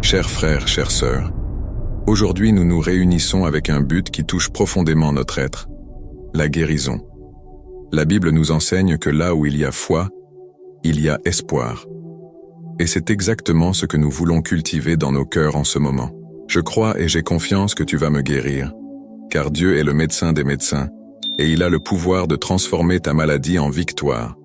Chers frères, chères sœurs, aujourd'hui nous nous réunissons avec un but qui touche profondément notre être, la guérison. La Bible nous enseigne que là où il y a foi, il y a espoir. Et c'est exactement ce que nous voulons cultiver dans nos cœurs en ce moment. Je crois et j'ai confiance que tu vas me guérir, car Dieu est le médecin des médecins, et il a le pouvoir de transformer ta maladie en victoire.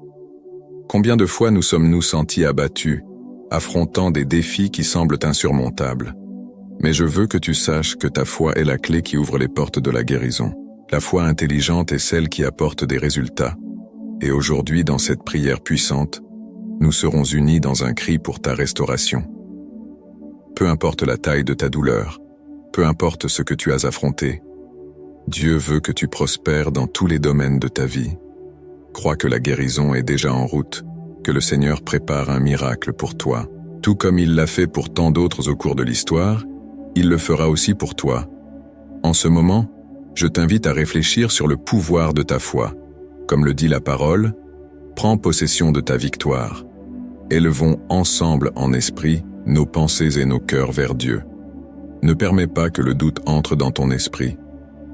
Combien de fois nous sommes-nous sentis abattus, affrontant des défis qui semblent insurmontables? Mais je veux que tu saches que ta foi est la clé qui ouvre les portes de la guérison. La foi intelligente est celle qui apporte des résultats. Et aujourd'hui, dans cette prière puissante, nous serons unis dans un cri pour ta restauration. Peu importe la taille de ta douleur, peu importe ce que tu as affronté, Dieu veut que tu prospères dans tous les domaines de ta vie. Crois que la guérison est déjà en route, que le Seigneur prépare un miracle pour toi. Tout comme il l'a fait pour tant d'autres au cours de l'histoire, il le fera aussi pour toi. En ce moment, je t'invite à réfléchir sur le pouvoir de ta foi. Comme le dit la parole, prends possession de ta victoire. Élevons ensemble en esprit nos pensées et nos cœurs vers Dieu. Ne permets pas que le doute entre dans ton esprit.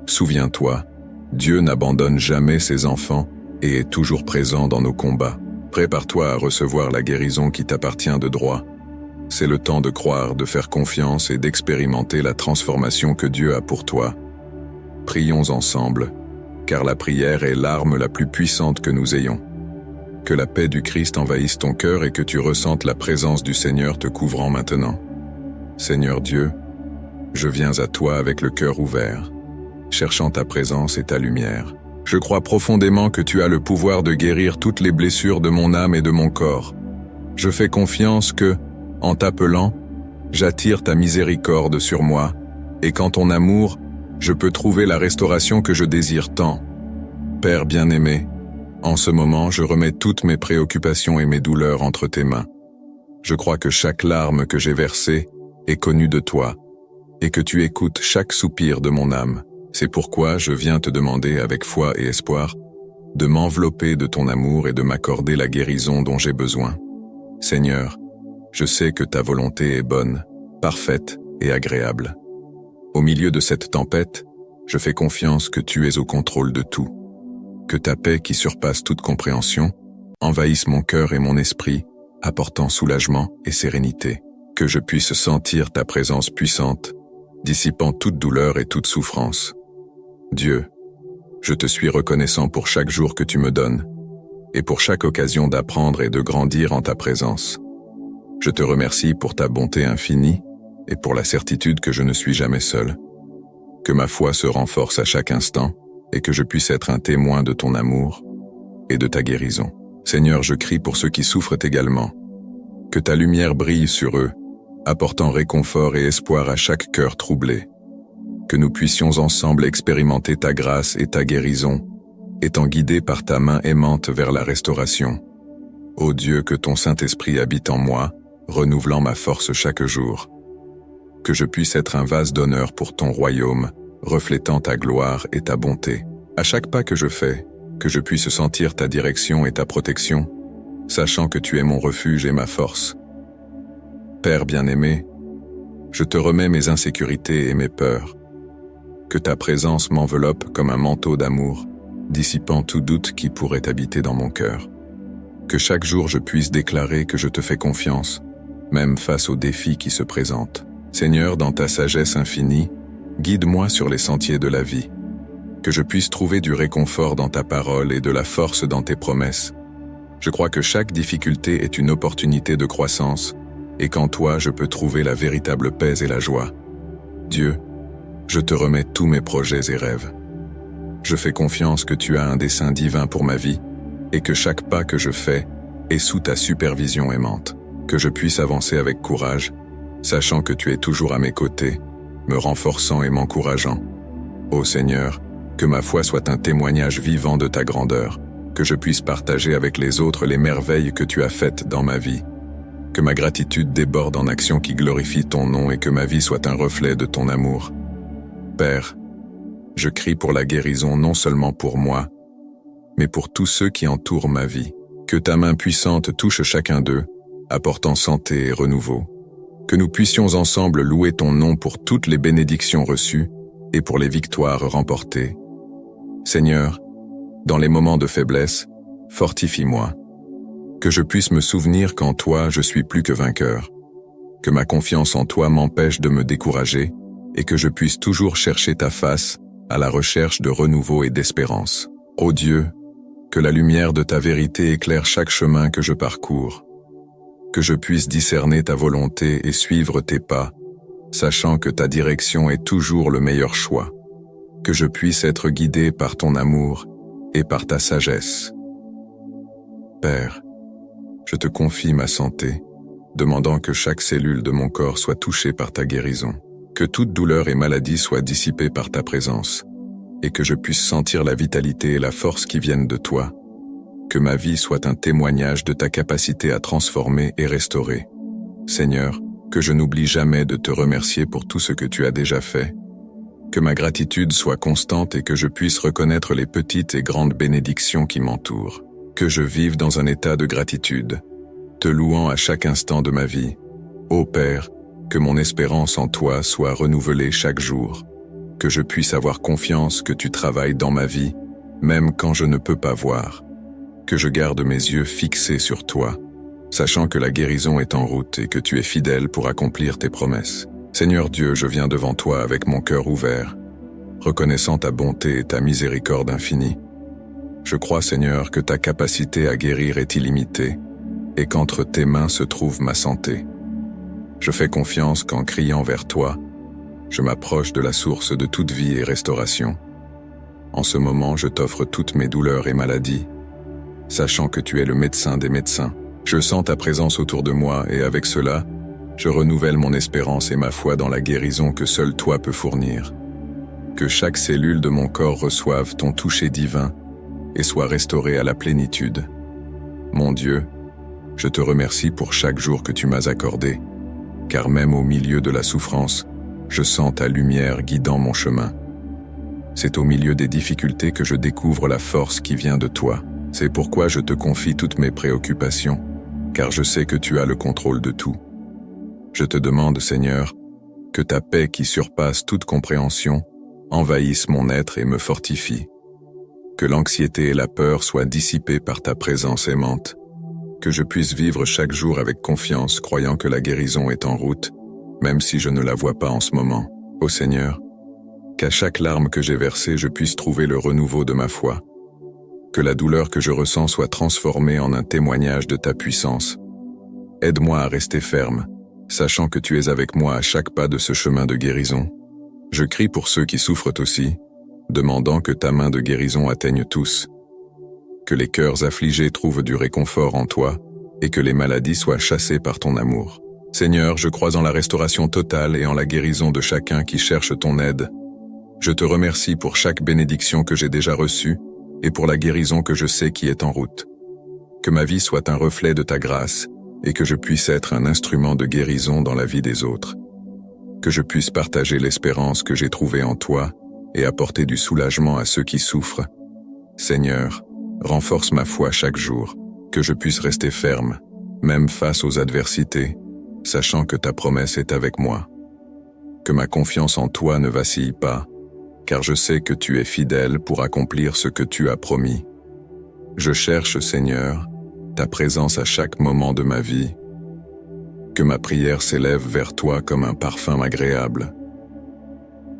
Souviens-toi, Dieu n'abandonne jamais ses enfants et est toujours présent dans nos combats. Prépare-toi à recevoir la guérison qui t'appartient de droit. C'est le temps de croire, de faire confiance et d'expérimenter la transformation que Dieu a pour toi. Prions ensemble, car la prière est l'arme la plus puissante que nous ayons. Que la paix du Christ envahisse ton cœur et que tu ressentes la présence du Seigneur te couvrant maintenant. Seigneur Dieu, je viens à toi avec le cœur ouvert, cherchant ta présence et ta lumière. Je crois profondément que tu as le pouvoir de guérir toutes les blessures de mon âme et de mon corps. Je fais confiance que, en t'appelant, j'attire ta miséricorde sur moi, et qu'en ton amour, je peux trouver la restauration que je désire tant. Père bien-aimé, en ce moment, je remets toutes mes préoccupations et mes douleurs entre tes mains. Je crois que chaque larme que j'ai versée est connue de toi, et que tu écoutes chaque soupir de mon âme. C'est pourquoi je viens te demander avec foi et espoir de m'envelopper de ton amour et de m'accorder la guérison dont j'ai besoin. Seigneur, je sais que ta volonté est bonne, parfaite et agréable. Au milieu de cette tempête, je fais confiance que tu es au contrôle de tout. Que ta paix qui surpasse toute compréhension envahisse mon cœur et mon esprit, apportant soulagement et sérénité. Que je puisse sentir ta présence puissante, dissipant toute douleur et toute souffrance. Dieu, je te suis reconnaissant pour chaque jour que tu me donnes, et pour chaque occasion d'apprendre et de grandir en ta présence. Je te remercie pour ta bonté infinie et pour la certitude que je ne suis jamais seul. Que ma foi se renforce à chaque instant et que je puisse être un témoin de ton amour et de ta guérison. Seigneur, je crie pour ceux qui souffrent également. Que ta lumière brille sur eux, apportant réconfort et espoir à chaque cœur troublé. Que nous puissions ensemble expérimenter ta grâce et ta guérison, étant guidés par ta main aimante vers la restauration. Ô Dieu, que ton Saint-Esprit habite en moi, renouvelant ma force chaque jour. Que je puisse être un vase d'honneur pour ton royaume, reflétant ta gloire et ta bonté. À chaque pas que je fais, que je puisse sentir ta direction et ta protection, sachant que tu es mon refuge et ma force. Père bien-aimé, je te remets mes insécurités et mes peurs. Que ta présence m'enveloppe comme un manteau d'amour, dissipant tout doute qui pourrait habiter dans mon cœur. Que chaque jour je puisse déclarer que je te fais confiance, même face aux défis qui se présentent. Seigneur, dans ta sagesse infinie, guide-moi sur les sentiers de la vie. Que je puisse trouver du réconfort dans ta parole et de la force dans tes promesses. Je crois que chaque difficulté est une opportunité de croissance, et qu'en toi je peux trouver la véritable paix et la joie. Dieu, je te remets tous mes projets et rêves. Je fais confiance que tu as un dessein divin pour ma vie, et que chaque pas que je fais est sous ta supervision aimante. Que je puisse avancer avec courage, sachant que tu es toujours à mes côtés, me renforçant et m'encourageant. Ô Seigneur, que ma foi soit un témoignage vivant de ta grandeur, que je puisse partager avec les autres les merveilles que tu as faites dans ma vie. Que ma gratitude déborde en actions qui glorifient ton nom et que ma vie soit un reflet de ton amour. Père, je crie pour la guérison non seulement pour moi, mais pour tous ceux qui entourent ma vie. Que ta main puissante touche chacun d'eux, apportant santé et renouveau. Que nous puissions ensemble louer ton nom pour toutes les bénédictions reçues et pour les victoires remportées. Seigneur, dans les moments de faiblesse, fortifie-moi. Que je puisse me souvenir qu'en toi je suis plus que vainqueur. Que ma confiance en toi m'empêche de me décourager et que je puisse toujours chercher ta face à la recherche de renouveau et d'espérance. Ô Dieu, que la lumière de ta vérité éclaire chaque chemin que je parcours. Que je puisse discerner ta volonté et suivre tes pas, sachant que ta direction est toujours le meilleur choix. Que je puisse être guidé par ton amour et par ta sagesse. Père, je te confie ma santé, demandant que chaque cellule de mon corps soit touchée par ta guérison, que toute douleur et maladie soient dissipées par ta présence, et que je puisse sentir la vitalité et la force qui viennent de toi, que ma vie soit un témoignage de ta capacité à transformer et restaurer. Seigneur, que je n'oublie jamais de te remercier pour tout ce que tu as déjà fait, que ma gratitude soit constante et que je puisse reconnaître les petites et grandes bénédictions qui m'entourent, que je vive dans un état de gratitude, te louant à chaque instant de ma vie. Ô Père, que mon espérance en toi soit renouvelée chaque jour, que je puisse avoir confiance que tu travailles dans ma vie, même quand je ne peux pas voir, que je garde mes yeux fixés sur toi, sachant que la guérison est en route et que tu es fidèle pour accomplir tes promesses. Seigneur Dieu, je viens devant toi avec mon cœur ouvert, reconnaissant ta bonté et ta miséricorde infinie. Je crois, Seigneur, que ta capacité à guérir est illimitée et qu'entre tes mains se trouve ma santé. Je fais confiance qu'en criant vers toi, je m'approche de la source de toute vie et restauration. En ce moment, je t'offre toutes mes douleurs et maladies, sachant que tu es le médecin des médecins. Je sens ta présence autour de moi et avec cela, je renouvelle mon espérance et ma foi dans la guérison que seul toi peux fournir. Que chaque cellule de mon corps reçoive ton toucher divin et soit restaurée à la plénitude. Mon Dieu, je te remercie pour chaque jour que tu m'as accordé, car même au milieu de la souffrance, je sens ta lumière guidant mon chemin. C'est au milieu des difficultés que je découvre la force qui vient de toi. C'est pourquoi je te confie toutes mes préoccupations, car je sais que tu as le contrôle de tout. Je te demande, Seigneur, que ta paix qui surpasse toute compréhension envahisse mon être et me fortifie. Que l'anxiété et la peur soient dissipées par ta présence aimante. Que je puisse vivre chaque jour avec confiance, croyant que la guérison est en route, même si je ne la vois pas en ce moment. Ô Seigneur, qu'à chaque larme que j'ai versée, je puisse trouver le renouveau de ma foi. Que la douleur que je ressens soit transformée en un témoignage de ta puissance. Aide-moi à rester ferme, sachant que tu es avec moi à chaque pas de ce chemin de guérison. Je crie pour ceux qui souffrent aussi, demandant que ta main de guérison atteigne tous. Que les cœurs affligés trouvent du réconfort en toi et que les maladies soient chassées par ton amour. Seigneur, je crois en la restauration totale et en la guérison de chacun qui cherche ton aide. Je te remercie pour chaque bénédiction que j'ai déjà reçue et pour la guérison que je sais qui est en route. Que ma vie soit un reflet de ta grâce et que je puisse être un instrument de guérison dans la vie des autres. Que je puisse partager l'espérance que j'ai trouvée en toi et apporter du soulagement à ceux qui souffrent. Seigneur, renforce ma foi chaque jour, que je puisse rester ferme, même face aux adversités, sachant que ta promesse est avec moi. Que ma confiance en toi ne vacille pas, car je sais que tu es fidèle pour accomplir ce que tu as promis. Je cherche, Seigneur, ta présence à chaque moment de ma vie. Que ma prière s'élève vers toi comme un parfum agréable.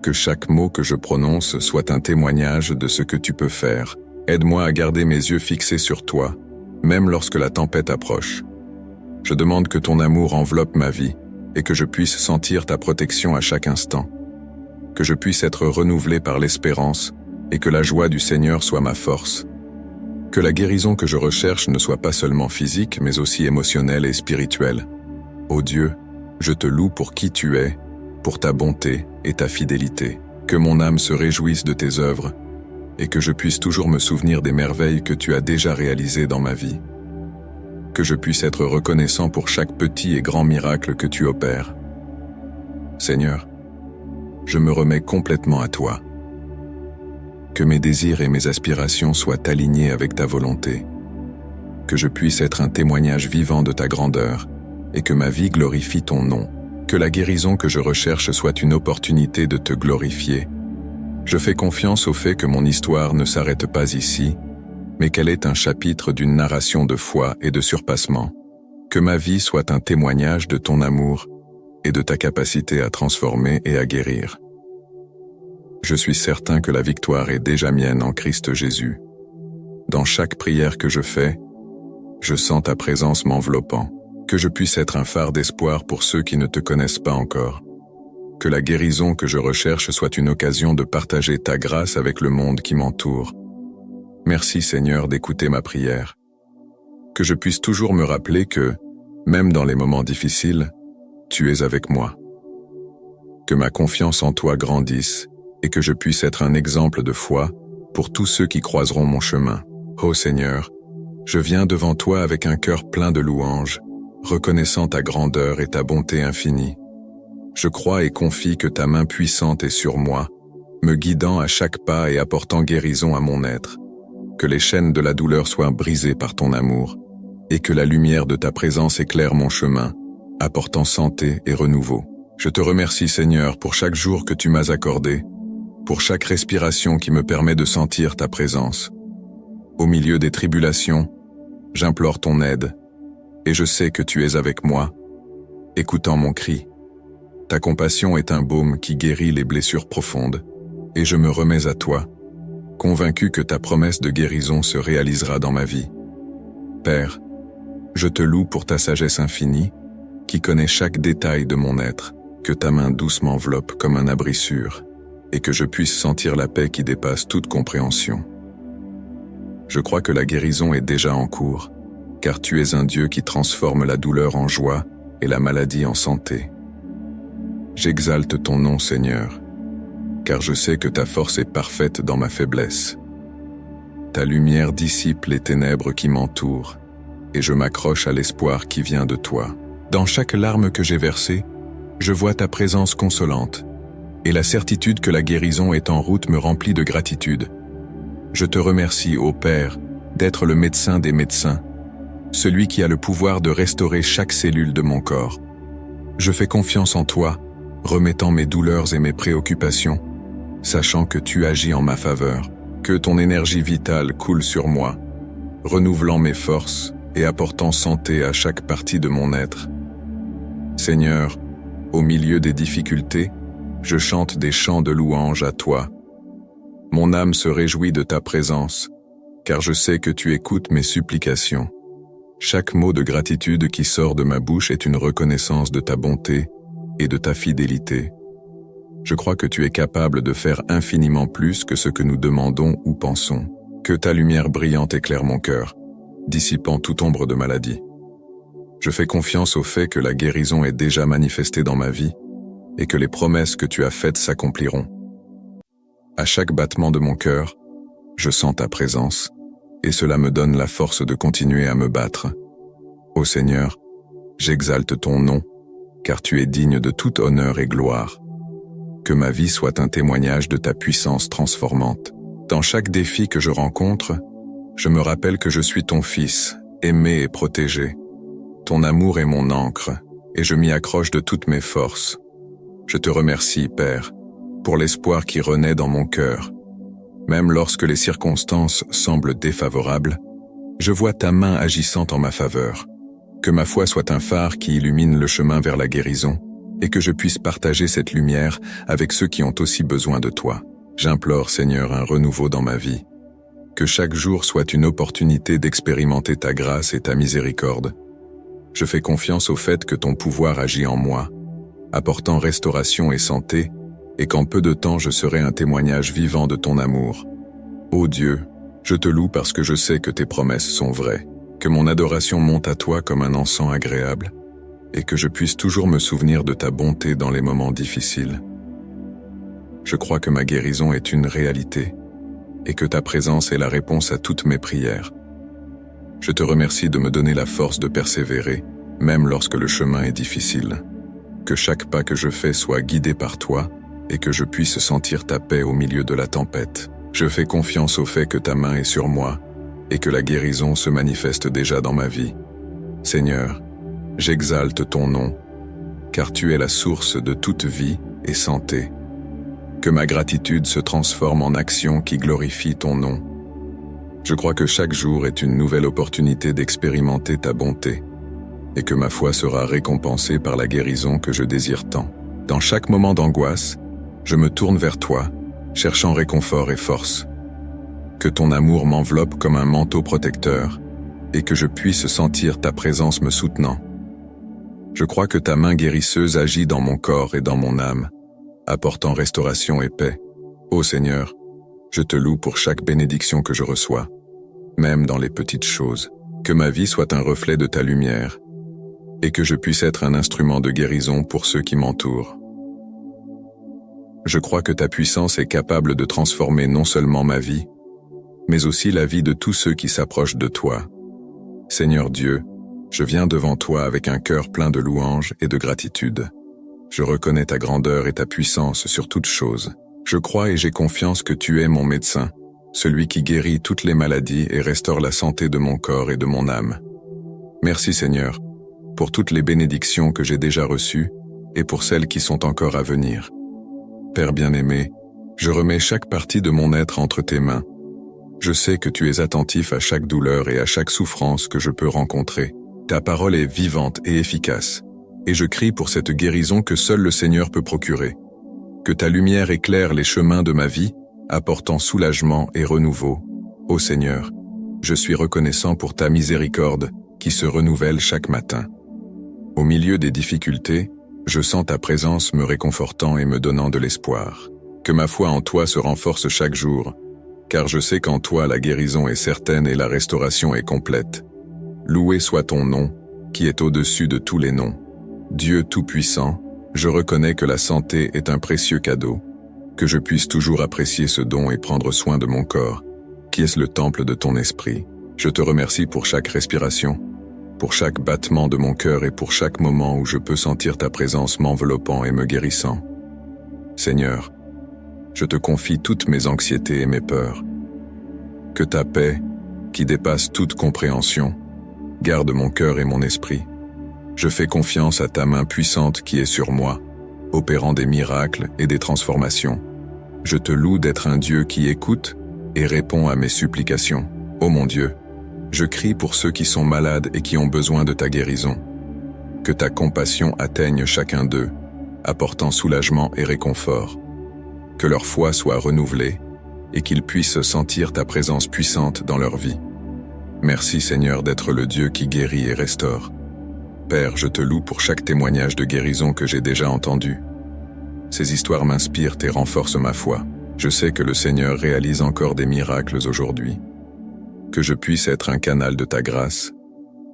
Que chaque mot que je prononce soit un témoignage de ce que tu peux faire. Aide-moi à garder mes yeux fixés sur toi, même lorsque la tempête approche. Je demande que ton amour enveloppe ma vie et que je puisse sentir ta protection à chaque instant. Que je puisse être renouvelé par l'espérance et que la joie du Seigneur soit ma force. Que la guérison que je recherche ne soit pas seulement physique, mais aussi émotionnelle et spirituelle. Ô Dieu, je te loue pour qui tu es, pour ta bonté et ta fidélité. Que mon âme se réjouisse de tes œuvres et que je puisse toujours me souvenir des merveilles que tu as déjà réalisées dans ma vie. Que je puisse être reconnaissant pour chaque petit et grand miracle que tu opères. Seigneur, je me remets complètement à toi. Que mes désirs et mes aspirations soient alignés avec ta volonté. Que je puisse être un témoignage vivant de ta grandeur et que ma vie glorifie ton nom. Que la guérison que je recherche soit une opportunité de te glorifier. Je fais confiance au fait que mon histoire ne s'arrête pas ici, mais qu'elle est un chapitre d'une narration de foi et de surpassement. Que ma vie soit un témoignage de ton amour et de ta capacité à transformer et à guérir. Je suis certain que la victoire est déjà mienne en Christ Jésus. Dans chaque prière que je fais, je sens ta présence m'enveloppant. Que je puisse être un phare d'espoir pour ceux qui ne te connaissent pas encore. Que la guérison que je recherche soit une occasion de partager ta grâce avec le monde qui m'entoure. Merci Seigneur d'écouter ma prière. Que je puisse toujours me rappeler que, même dans les moments difficiles, tu es avec moi. Que ma confiance en toi grandisse et que je puisse être un exemple de foi pour tous ceux qui croiseront mon chemin. Ô Seigneur, je viens devant toi avec un cœur plein de louanges, reconnaissant ta grandeur et ta bonté infinie. Je crois et confie que ta main puissante est sur moi, me guidant à chaque pas et apportant guérison à mon être. Que les chaînes de la douleur soient brisées par ton amour, et que la lumière de ta présence éclaire mon chemin, apportant santé et renouveau. Je te remercie Seigneur pour chaque jour que tu m'as accordé, pour chaque respiration qui me permet de sentir ta présence. Au milieu des tribulations, j'implore ton aide, et je sais que tu es avec moi, écoutant mon cri. Ta compassion est un baume qui guérit les blessures profondes, et je me remets à toi, convaincu que ta promesse de guérison se réalisera dans ma vie. Père, je te loue pour ta sagesse infinie, qui connaît chaque détail de mon être, que ta main douce m'enveloppe comme un abri sûr, et que je puisse sentir la paix qui dépasse toute compréhension. Je crois que la guérison est déjà en cours, car tu es un Dieu qui transforme la douleur en joie et la maladie en santé. J'exalte ton nom, Seigneur, car je sais que ta force est parfaite dans ma faiblesse. Ta lumière dissipe les ténèbres qui m'entourent, et je m'accroche à l'espoir qui vient de toi. Dans chaque larme que j'ai versée, je vois ta présence consolante, et la certitude que la guérison est en route me remplit de gratitude. Je te remercie, ô Père, d'être le médecin des médecins, celui qui a le pouvoir de restaurer chaque cellule de mon corps. Je fais confiance en toi, remettant mes douleurs et mes préoccupations, sachant que tu agis en ma faveur, que ton énergie vitale coule sur moi, renouvelant mes forces et apportant santé à chaque partie de mon être. Seigneur, au milieu des difficultés, je chante des chants de louange à toi. Mon âme se réjouit de ta présence, car je sais que tu écoutes mes supplications. Chaque mot de gratitude qui sort de ma bouche est une reconnaissance de ta bonté et de ta fidélité. Je crois que tu es capable de faire infiniment plus que ce que nous demandons ou pensons. Que ta lumière brillante éclaire mon cœur, dissipant toute ombre de maladie. Je fais confiance au fait que la guérison est déjà manifestée dans ma vie et que les promesses que tu as faites s'accompliront. À chaque battement de mon cœur, je sens ta présence, et cela me donne la force de continuer à me battre. Ô Seigneur, j'exalte ton nom, car tu es digne de tout honneur et gloire. Que ma vie soit un témoignage de ta puissance transformante. Dans chaque défi que je rencontre, je me rappelle que je suis ton fils, aimé et protégé. Ton amour est mon ancre, et je m'y accroche de toutes mes forces. Je te remercie, Père, pour l'espoir qui renaît dans mon cœur. Même lorsque les circonstances semblent défavorables, je vois ta main agissant en ma faveur. Que ma foi soit un phare qui illumine le chemin vers la guérison, et que je puisse partager cette lumière avec ceux qui ont aussi besoin de toi. J'implore, Seigneur, un renouveau dans ma vie. Que chaque jour soit une opportunité d'expérimenter ta grâce et ta miséricorde. Je fais confiance au fait que ton pouvoir agit en moi, apportant restauration et santé, et qu'en peu de temps je serai un témoignage vivant de ton amour. Ô Dieu, je te loue parce que je sais que tes promesses sont vraies, que mon adoration monte à toi comme un encens agréable, et que je puisse toujours me souvenir de ta bonté dans les moments difficiles. Je crois que ma guérison est une réalité, et que ta présence est la réponse à toutes mes prières. Je te remercie de me donner la force de persévérer, même lorsque le chemin est difficile. Que chaque pas que je fais soit guidé par toi, et que je puisse sentir ta paix au milieu de la tempête. Je fais confiance au fait que ta main est sur moi, et que la guérison se manifeste déjà dans ma vie. Seigneur, j'exalte ton nom, car tu es la source de toute vie et santé. Que ma gratitude se transforme en action qui glorifie ton nom. Je crois que chaque jour est une nouvelle opportunité d'expérimenter ta bonté, et que ma foi sera récompensée par la guérison que je désire tant. Dans chaque moment d'angoisse, je me tourne vers toi, cherchant réconfort et force. Que ton amour m'enveloppe comme un manteau protecteur, et que je puisse sentir ta présence me soutenant. Je crois que ta main guérisseuse agit dans mon corps et dans mon âme, apportant restauration et paix. Ô Seigneur, je te loue pour chaque bénédiction que je reçois, même dans les petites choses. Que ma vie soit un reflet de ta lumière, et que je puisse être un instrument de guérison pour ceux qui m'entourent. Je crois que ta puissance est capable de transformer non seulement ma vie, mais aussi la vie de tous ceux qui s'approchent de toi. Seigneur Dieu, je viens devant toi avec un cœur plein de louanges et de gratitude. Je reconnais ta grandeur et ta puissance sur toutes choses. Je crois et j'ai confiance que tu es mon médecin, celui qui guérit toutes les maladies et restaure la santé de mon corps et de mon âme. Merci Seigneur, pour toutes les bénédictions que j'ai déjà reçues et pour celles qui sont encore à venir. Père bien-aimé, je remets chaque partie de mon être entre tes mains. Je sais que tu es attentif à chaque douleur et à chaque souffrance que je peux rencontrer. Ta parole est vivante et efficace, et je crie pour cette guérison que seul le Seigneur peut procurer. Que ta lumière éclaire les chemins de ma vie, apportant soulagement et renouveau. Ô Seigneur, je suis reconnaissant pour ta miséricorde qui se renouvelle chaque matin. Au milieu des difficultés, je sens ta présence me réconfortant et me donnant de l'espoir. Que ma foi en toi se renforce chaque jour, car je sais qu'en toi la guérison est certaine et la restauration est complète. Loué soit ton nom, qui est au-dessus de tous les noms. Dieu Tout-Puissant, je reconnais que la santé est un précieux cadeau, que je puisse toujours apprécier ce don et prendre soin de mon corps, qui est le temple de ton esprit. Je te remercie pour chaque respiration, pour chaque battement de mon cœur et pour chaque moment où je peux sentir ta présence m'enveloppant et me guérissant. Seigneur, je te confie toutes mes anxiétés et mes peurs. Que ta paix, qui dépasse toute compréhension, garde mon cœur et mon esprit. Je fais confiance à ta main puissante qui est sur moi, opérant des miracles et des transformations. Je te loue d'être un Dieu qui écoute et répond à mes supplications. Ô mon Dieu, je crie pour ceux qui sont malades et qui ont besoin de ta guérison. Que ta compassion atteigne chacun d'eux, apportant soulagement et réconfort. Que leur foi soit renouvelée et qu'ils puissent sentir ta présence puissante dans leur vie. Merci Seigneur d'être le Dieu qui guérit et restaure. Père, je te loue pour chaque témoignage de guérison que j'ai déjà entendu. Ces histoires m'inspirent et renforcent ma foi. Je sais que le Seigneur réalise encore des miracles aujourd'hui. Que je puisse être un canal de ta grâce,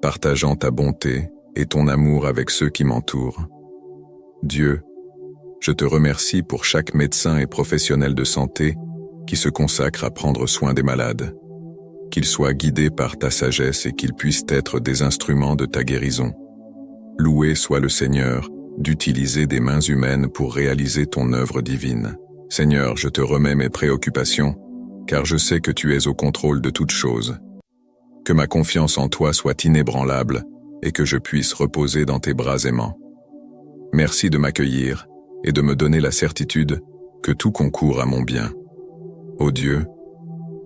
partageant ta bonté et ton amour avec ceux qui m'entourent. Dieu, je te remercie pour chaque médecin et professionnel de santé qui se consacre à prendre soin des malades. Qu'ils soient guidés par ta sagesse et qu'ils puissent être des instruments de ta guérison. Loué soit le Seigneur d'utiliser des mains humaines pour réaliser ton œuvre divine. Seigneur, je te remets mes préoccupations, car je sais que tu es au contrôle de toutes choses. Que ma confiance en toi soit inébranlable et que je puisse reposer dans tes bras aimants. Merci de m'accueillir et de me donner la certitude que tout concourt à mon bien. Ô Dieu,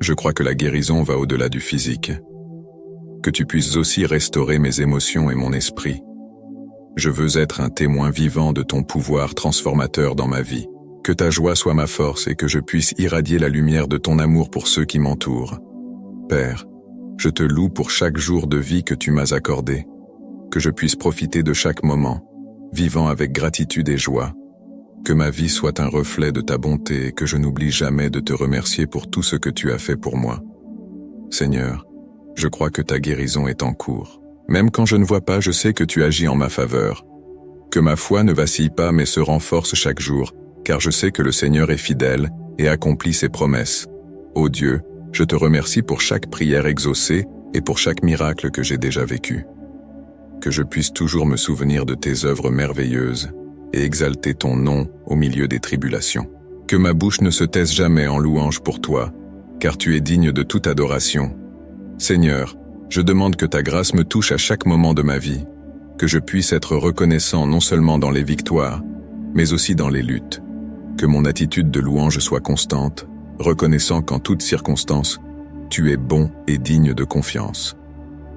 je crois que la guérison va au-delà du physique. Que tu puisses aussi restaurer mes émotions et mon esprit. Je veux être un témoin vivant de ton pouvoir transformateur dans ma vie. Que ta joie soit ma force et que je puisse irradier la lumière de ton amour pour ceux qui m'entourent. Père, je te loue pour chaque jour de vie que tu m'as accordé. Que je puisse profiter de chaque moment, vivant avec gratitude et joie. Que ma vie soit un reflet de ta bonté et que je n'oublie jamais de te remercier pour tout ce que tu as fait pour moi. Seigneur, je crois que ta guérison est en cours. Même quand je ne vois pas, je sais que tu agis en ma faveur. Que ma foi ne vacille pas mais se renforce chaque jour, car je sais que le Seigneur est fidèle et accomplit ses promesses. Ô Dieu, je te remercie pour chaque prière exaucée et pour chaque miracle que j'ai déjà vécu. Que je puisse toujours me souvenir de tes œuvres merveilleuses et exalter ton nom au milieu des tribulations. Que ma bouche ne se taise jamais en louange pour toi, car tu es digne de toute adoration. Seigneur, je demande que ta grâce me touche à chaque moment de ma vie. que je puisse être reconnaissant non seulement dans les victoires, mais aussi dans les luttes, que mon attitude de louange soit constante, reconnaissant qu'en toutes circonstances, tu es bon et digne de confiance.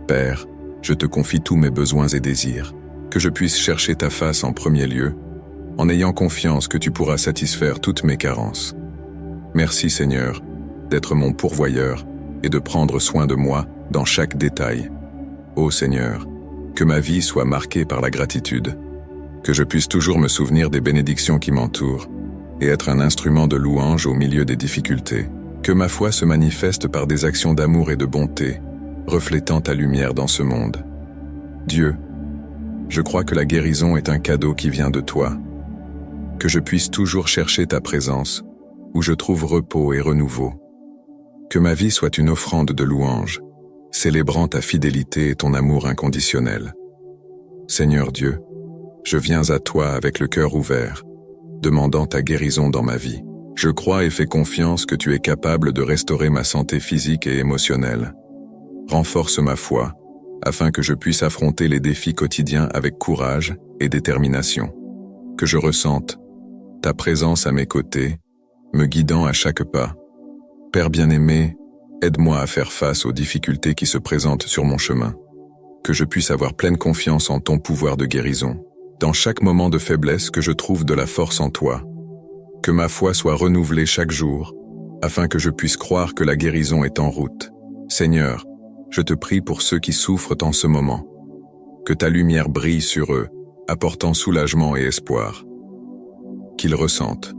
Père, je te confie tous mes besoins et désirs, que je puisse chercher ta face en premier lieu, en ayant confiance que tu pourras satisfaire toutes mes carences. Merci Seigneur, d'être mon pourvoyeur et de prendre soin de moi dans chaque détail. Ô Seigneur, que ma vie soit marquée par la gratitude, que je puisse toujours me souvenir des bénédictions qui m'entourent et être un instrument de louange au milieu des difficultés, que ma foi se manifeste par des actions d'amour et de bonté, reflétant ta lumière dans ce monde. Dieu, je crois que la guérison est un cadeau qui vient de toi, que je puisse toujours chercher ta présence, où je trouve repos et renouveau. Que ma vie soit une offrande de louange, célébrant ta fidélité et ton amour inconditionnel. Seigneur Dieu, je viens à toi avec le cœur ouvert, demandant ta guérison dans ma vie. Je crois et fais confiance que tu es capable de restaurer ma santé physique et émotionnelle. Renforce ma foi, afin que je puisse affronter les défis quotidiens avec courage et détermination. Que je ressente ta présence à mes côtés, me guidant à chaque pas. Père bien-aimé, aide-moi à faire face aux difficultés qui se présentent sur mon chemin. Que je puisse avoir pleine confiance en ton pouvoir de guérison. Dans chaque moment de faiblesse, que je trouve de la force en toi. Que ma foi soit renouvelée chaque jour, afin que je puisse croire que la guérison est en route. Seigneur, je te prie pour ceux qui souffrent en ce moment. Que ta lumière brille sur eux, apportant soulagement et espoir. Qu'ils ressentent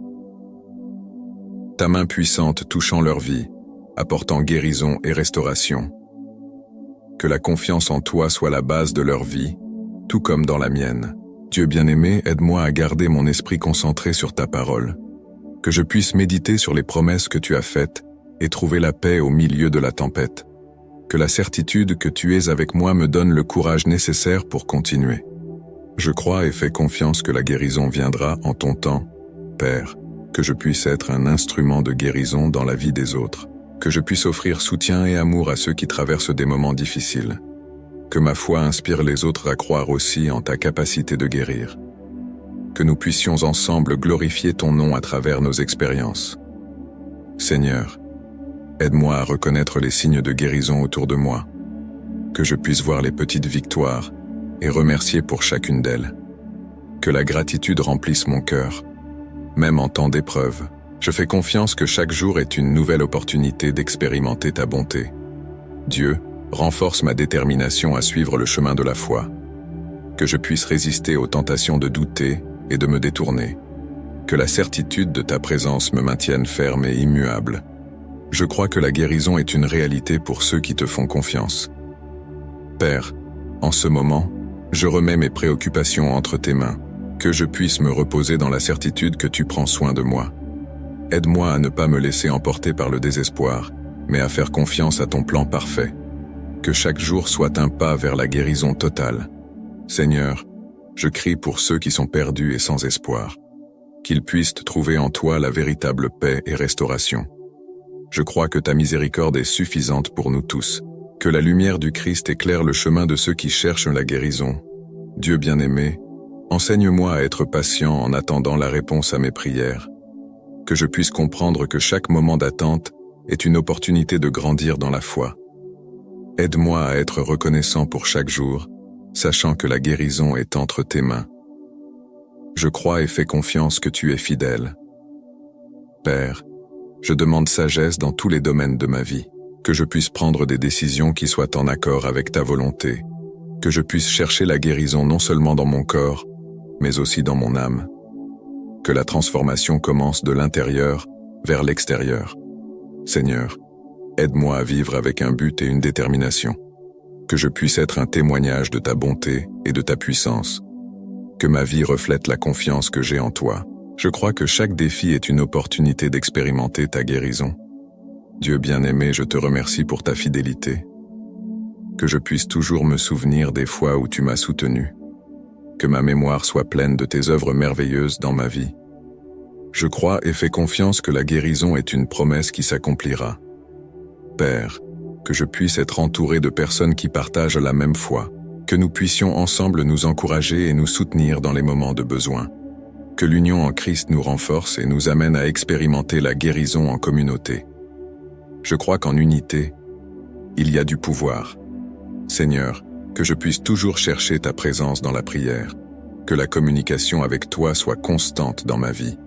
ta main puissante touchant leur vie, apportant guérison et restauration. Que la confiance en toi soit la base de leur vie, tout comme dans la mienne. Dieu bien-aimé, aide-moi à garder mon esprit concentré sur ta parole. Que je puisse méditer sur les promesses que tu as faites et trouver la paix au milieu de la tempête. Que la certitude que tu es avec moi me donne le courage nécessaire pour continuer. Je crois et fais confiance que la guérison viendra en ton temps, Père, que je puisse être un instrument de guérison dans la vie des autres, que je puisse offrir soutien et amour à ceux qui traversent des moments difficiles, que ma foi inspire les autres à croire aussi en ta capacité de guérir, que nous puissions ensemble glorifier ton nom à travers nos expériences. Seigneur, aide-moi à reconnaître les signes de guérison autour de moi, que je puisse voir les petites victoires et remercier pour chacune d'elles. Que la gratitude remplisse mon cœur, même en temps d'épreuve. Je fais confiance que chaque jour est une nouvelle opportunité d'expérimenter ta bonté. Dieu, renforce ma détermination à suivre le chemin de la foi, que je puisse résister aux tentations de douter et de me détourner, que la certitude de ta présence me maintienne ferme et immuable. Je crois que la guérison est une réalité pour ceux qui te font confiance. Père, en ce moment, je remets mes préoccupations entre tes mains, que je puisse me reposer dans la certitude que tu prends soin de moi. Aide-moi à ne pas me laisser emporter par le désespoir, mais à faire confiance à ton plan parfait. Que chaque jour soit un pas vers la guérison totale. Seigneur, je crie pour ceux qui sont perdus et sans espoir, qu'ils puissent trouver en toi la véritable paix et restauration. Je crois que ta miséricorde est suffisante pour nous tous, que la lumière du Christ éclaire le chemin de ceux qui cherchent la guérison. Dieu bien-aimé, enseigne-moi à être patient en attendant la réponse à mes prières, que je puisse comprendre que chaque moment d'attente est une opportunité de grandir dans la foi. Aide-moi à être reconnaissant pour chaque jour, sachant que la guérison est entre tes mains. Je crois et fais confiance que tu es fidèle. Père, je demande sagesse dans tous les domaines de ma vie, que je puisse prendre des décisions qui soient en accord avec ta volonté, que je puisse chercher la guérison non seulement dans mon corps, mais aussi dans mon âme. Que la transformation commence de l'intérieur vers l'extérieur. Seigneur, aide-moi à vivre avec un but et une détermination. Que je puisse être un témoignage de ta bonté et de ta puissance. Que ma vie reflète la confiance que j'ai en toi. Je crois que chaque défi est une opportunité d'expérimenter ta guérison. Dieu bien-aimé, je te remercie pour ta fidélité. Que je puisse toujours me souvenir des fois où tu m'as soutenu. Que ma mémoire soit pleine de tes œuvres merveilleuses dans ma vie. Je crois et fais confiance que la guérison est une promesse qui s'accomplira. Père, que je puisse être entouré de personnes qui partagent la même foi, Que nous puissions ensemble nous encourager et nous soutenir dans les moments de besoin. Que l'union en Christ nous renforce et nous amène à expérimenter la guérison en communauté. Je crois qu'en unité, il y a du pouvoir. Seigneur, que je puisse toujours chercher ta présence dans la prière. Que la communication avec toi soit constante dans ma vie.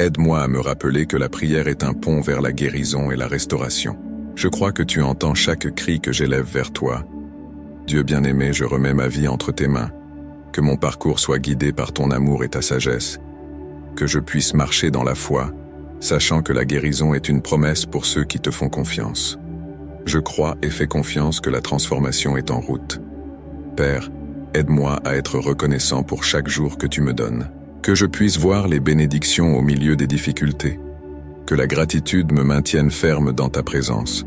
Aide-moi à me rappeler que la prière est un pont vers la guérison et la restauration. Je crois que tu entends chaque cri que j'élève vers toi. Dieu bien-aimé, je remets ma vie entre tes mains. Que mon parcours soit guidé par ton amour et ta sagesse. Que je puisse marcher dans la foi, sachant que la guérison est une promesse pour ceux qui te font confiance. Je crois et fais confiance que la transformation est en route. Père, aide-moi à être reconnaissant pour chaque jour que tu me donnes. Que je puisse voir les bénédictions au milieu des difficultés. Que la gratitude me maintienne ferme dans ta présence.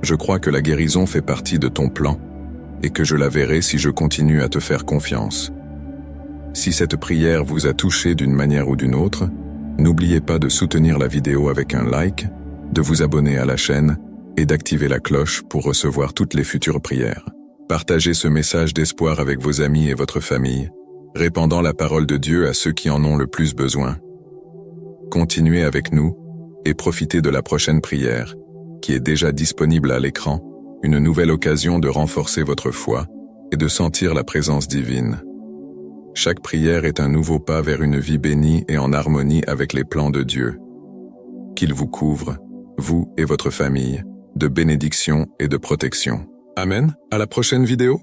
Je crois que la guérison fait partie de ton plan et que je la verrai si je continue à te faire confiance. Si cette prière vous a touché d'une manière ou d'une autre, n'oubliez pas de soutenir la vidéo avec un like, de vous abonner à la chaîne et d'activer la cloche pour recevoir toutes les futures prières. Partagez ce message d'espoir avec vos amis et votre famille, répandant la parole de Dieu à ceux qui en ont le plus besoin. Continuez avec nous et profitez de la prochaine prière, qui est déjà disponible à l'écran, une nouvelle occasion de renforcer votre foi et de sentir la présence divine. Chaque prière est un nouveau pas vers une vie bénie et en harmonie avec les plans de Dieu. Qu'il vous couvre, vous et votre famille, de bénédiction et de protection. Amen. À la prochaine vidéo.